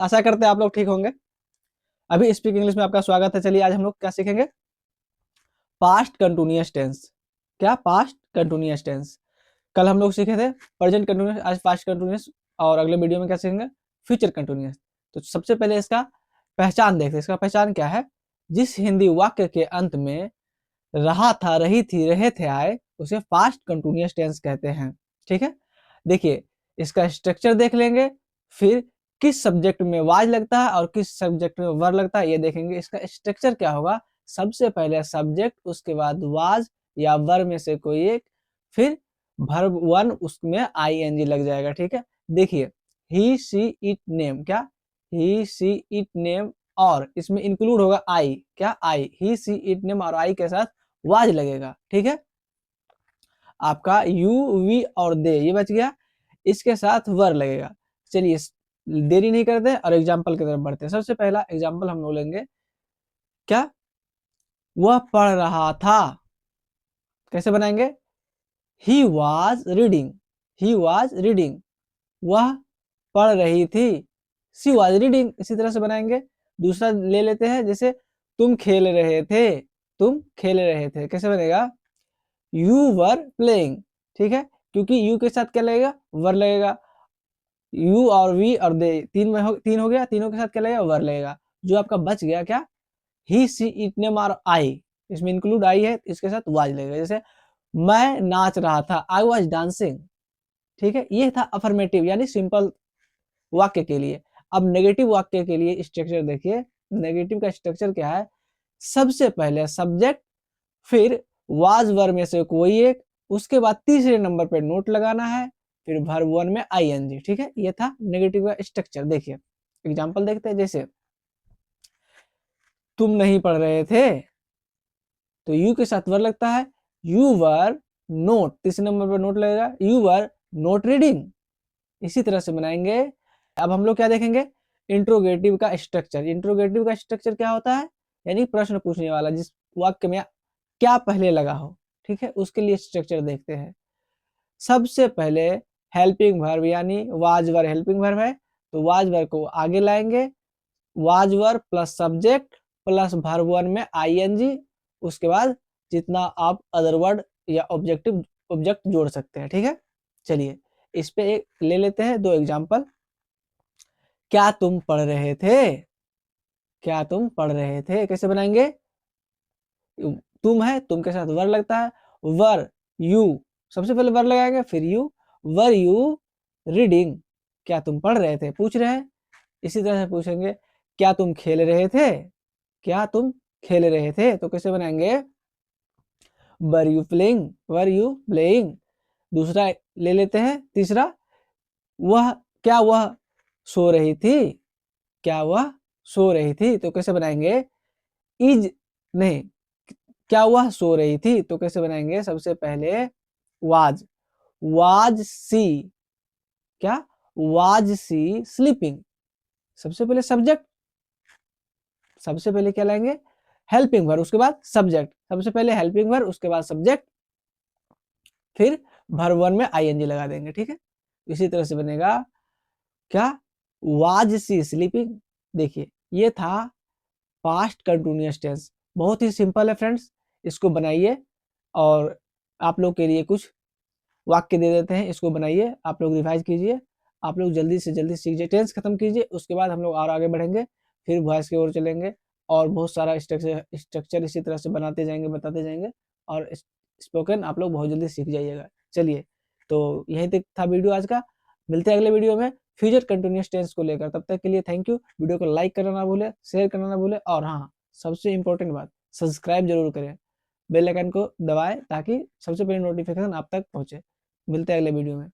आशा करते हैं आप लोग ठीक होंगे। अभी स्पीक इंग्लिश में आपका स्वागत है। चलिए आज हम लोग क्या सीखेंगे, पास्ट कंटिन्यूअस टेंस। क्या? Past continuous tense. कल हम लोग सीखे थे प्रेजेंट कंटिन्यूअस, आज पास्ट कंटिन्यूअस, और अगले वीडियो में क्या सीखेंगे, फ्यूचर कंटिन्यूअस। तो सबसे पहले इसका पहचान देखते हैं। इसका पहचान क्या है? जिस हिंदी वाक्य के अंत में रहा था, रही थी, रहे थे, आए, उसे पास्ट कंटिन्यूअस टेंस कहते हैं। ठीक है, देखिए इसका स्ट्रक्चर देख लेंगे, फिर किस सब्जेक्ट में वाज लगता है और किस सब्जेक्ट में वर लगता है ये देखेंगे। इसका स्ट्रक्चर क्या होगा, सबसे पहले सब्जेक्ट, उसके बाद वाज या वर में से कोई एक, फिर वर्ब वन, उसमें आईएनजी लग जाएगा। ठीक है, देखिए ही सी इट नेम, क्या ही सी इट नेम, और इसमें इंक्लूड होगा आई, क्या आई, ही सी इट नेम और आई के साथ वाज लगेगा। ठीक है, आपका यू वी और दे ये बच गया, इसके साथ वर लगेगा। चलिए देरी नहीं करते और एग्जाम्पल की तरफ बढ़ते हैं। सबसे पहला एग्जाम्पल हम लोग लेंगे, क्या? वह पढ़ रहा था। कैसे बनाएंगे? He was reading, he was reading. वह पढ़ रही थी, सी वॉज रीडिंग। इसी तरह से बनाएंगे। दूसरा ले लेते हैं, जैसे तुम खेल रहे थे, तुम खेल रहे थे। कैसे बनेगा? You were playing. ठीक है, क्योंकि यू के साथ क्या लगेगा, वर लगेगा। यू और वी और दे, तीन हो गया, तीनों के साथ क्या लगेगा, वर लगेगा। जो आपका बच गया क्या, ही सी इट नेम और आई, इसमें इंक्लूड आई है, इसके साथ वाज लगेगा। जैसे मैं नाच रहा था, आई वॉज डांसिंग। ठीक है, ये था अफर्मेटिव यानी सिंपल वाक्य के लिए। अब नेगेटिव वाक्य के लिए स्ट्रक्चर देखिए। नेगेटिव का स्ट्रक्चर क्या है, सबसे पहले सब्जेक्ट, फिर वाज वर में से कोई एक, उसके बाद तीसरे नंबर पे नोट लगाना है, फिर वर्ब वन में आईएनजी। ठीक है, ये था नेगेटिव का स्ट्रक्चर। देखिए एग्जांपल देखते हैं, जैसे तुम नहीं पढ़ रहे थे, तो यू के साथ वर लगता है, यू वर नोट, तीसरे नंबर पर नोट लगेगा, यू वर नोट रीडिंग। इसी तरह से बनाएंगे। अब हम लोग क्या देखेंगे, इंट्रोगेटिव का स्ट्रक्चर। इंट्रोगेटिव का स्ट्रक्चर क्या होता है, यानी प्रश्न पूछने वाला, जिस वाक्य में क्या पहले लगा हो। ठीक है, उसके लिए स्ट्रक्चर देखते हैं। सबसे पहले हेल्पिंग वर्ब, यानी वाज वर हेल्पिंग वर्ब है, तो वाज वर को आगे लाएंगे, was were plus subject plus verb one में आईएनजी, उसके बाद जितना आप अदर वर्ड या ऑब्जेक्टिव ऑब्जेक्ट जोड़ सकते हैं। ठीक है, चलिए इस पे एक ले लेते हैं, दो एग्जांपल। क्या तुम पढ़ रहे थे, क्या तुम पढ़ रहे थे। कैसे बनाएंगे, तुम है, तुम के साथ वर लगता है, वर यू, सबसे पहले वर लगाएंगे, फिर यू, वर यू रीडिंग, क्या तुम पढ़ रहे थे, पूछ रहे हैं। इसी तरह से पूछेंगे, क्या तुम खेल रहे थे, क्या तुम खेल रहे थे, तो कैसे बनाएंगे, were you playing, were you playing. दूसरा ले लेते हैं, तीसरा, वह, क्या वह सो रही थी, क्या वह सो रही थी, तो कैसे बनाएंगे, इज, नहीं, क्या वह सो रही थी, तो कैसे बनाएंगे, सबसे पहले वाज सी, क्या वाज सी स्लीपिंग। सबसे पहले सब्जेक्ट, सबसे पहले क्या लाएंगे, हेल्पिंग वर्ब, उसके बाद सब्जेक्ट। सबसे पहले हेल्पिंग वर्ब, उसके बाद सब्जेक्ट, फिर वर्ब वन में आईएनजी लगा देंगे। ठीक है, इसी तरह से बनेगा, क्या वाज सी स्लीपिंग। देखिए ये था पास्ट कंटिन्यूअस टेंस। बहुत ही सिंपल है फ्रेंड्स, इसको बनाइए और आप लोग के लिए कुछ वाक्य दे देते हैं, इसको बनाइए, आप लोग रिवाइज कीजिए, आप लोग जल्दी से जल्दी सीख जाइए, टेंस खत्म कीजिए, उसके बाद हम लोग और आगे बढ़ेंगे, फिर वॉइस की ओर चलेंगे, और बहुत सारा स्ट्रक्चर स्ट्रक्चर इसी तरह से बनाते जाएंगे, बताते जाएंगे, और स्पोकन आप लोग बहुत जल्दी सीख जाइएगा। चलिए, तो यही तक था वीडियो आज का, मिलते हैं अगले वीडियो में फ्यूचर कंटिन्यूअस टेंस को लेकर। तब तक के लिए थैंक यू। वीडियो को लाइक करना ना भूले, शेयर करना ना भूले, और हाँ, सबसे इंपॉर्टेंट बात, सब्सक्राइब जरूर करें, बेल आइकन को दबाएं ताकि सबसे पहले नोटिफिकेशन आप तक पहुंचे। मिलते हैं अगले वीडियो में।